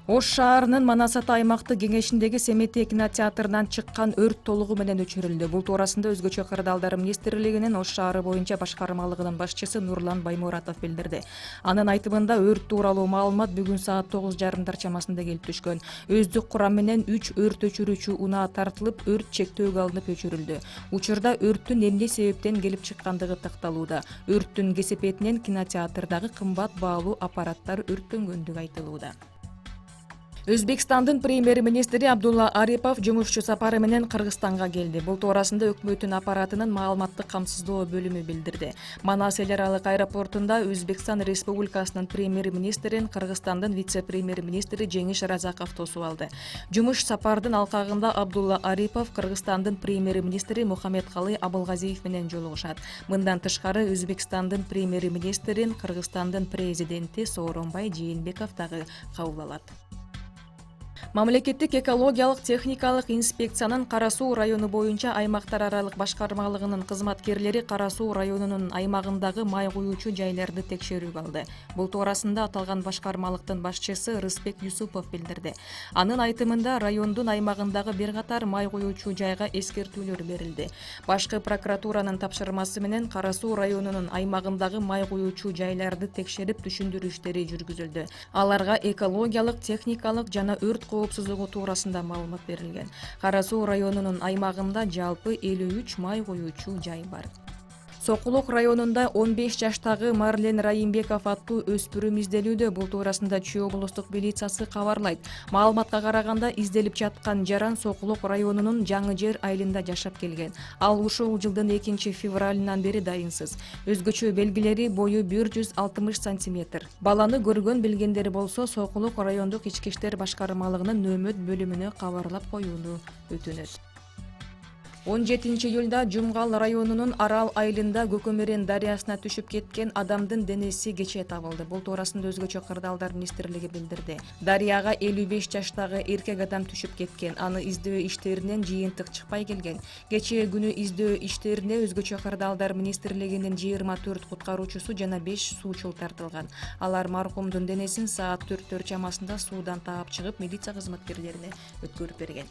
Ош шаарынын Манасат аймактык кеңешиндеги Семетей кинотеатрынан чыккан өрт толугу менен өчүрүлдү. Бул туурасында Өзгөчө кырдаалдар министрлигинин Ош шаары боюнча башкармалыгынын башчысы Нурлан Баймуратов билдирди. Анын айтымында өрт тууралуу маалымат бүгүн саат 9:30 чамасында келип түшкөн. Өздүк курам менен 3 өрт өчүрүүчү унаа тартылып, өрт чектөөгө алынып өчүрүлдү. Учурда өрттүн эмне себептен келип чыккандыгы такталууда. Өрттүн кесепетинен кинотеатрдагы кымбат баалуу аппараттар өрттөнгөндүгү айтылууда. Өзбекстандын премьер-министри Абдулла Арипов жумушчу сапары менен Кыргызстанга келди. Бул туурасында өкмөттүн аппаратынын маалыматтык камсыздоо бөлүмү билдирди. Манас эл аралык аэропортунда Өзбекстан Республикасынын премьер-министрин Кыргызстандын вице-премьер-министри Жеңиш Разаков тосуп алды. Жумуш сапардын алкагында Абдулла Арипов Кыргызстандын премьер-министри Мухаммедкалый Абылгазиев менен жолугушат. Мындан тышкары Өзбекстандын премьер-министрин Кыргызстандын президенти Сооронбай Жээнбеков дагы кабыл алат. Мамлекеттик экологиялык техникалык инспекциянын Кара Суу району боюнча аймактар аралык башкармалыгынын кызматкерлери Кара Суу районунун аймагындагы май куюучу жайларды текшерүүгө алды. Бул туурасында аталган башкармалыктын башчысы Рыспек Юсупов билдирди. Анын айтымында райондун аймагындагы бир катар май куюучу жайга эскертүүлөр берилди. Башкы прокуратуранын тапшырмасы менен Кара Суу районунун аймагындагы май куюучу жайларды текшерип түшүндүрүү иштери жүргүзүлдү. Аларга экологиялык, техникалык жана өрт коопсуздугу туурасында маалымат берилген. Кара Суу районунун аймагында жалпы 53 май куюучу жай бар. Сокулук районунда 15 жаштагы Марлен Райымбеков аттуу өспүрүм изделүүдө. Бул туурасында Чүй облустук милициясы кабарлайт. Маалыматка караганда изделип жаткан жаран Сокулук районунун Жаңы Жер айылында жашап келген. Ал ушул жылдын 2 февралынан бери дайынсыз. Өзгөчө белгилери бою 160 сантиметр. Баланы көргөн билгендер болсо Сокулук райондук ички иштер башкармалыгынын нөөмөт бөлүмүнө кабарлап коюуну өтүнөт. 17 июлда Жумгал районунун Арал айылында Көкөмөрен дарыясына түшүп кеткен адамдын денеси кечээ табылды. Бул туурасында Өзгөчө кырдаалдар министрлиги билдирди. Дарыяга 55 жаштагы эркек адам түшүп кеткен. Аны издөө иштеринен жыйынтык чыкпай келген. Кечээ күнү издөө иштерине Өзгөчө кырдаалдар министрлигинин 24 куткаруучусу жана 5 суучул тартылган. Алар маркумдун денесин саат 4 чамасында суудан таап чыгып, милиция кызматкерлерине өткөрүп берген.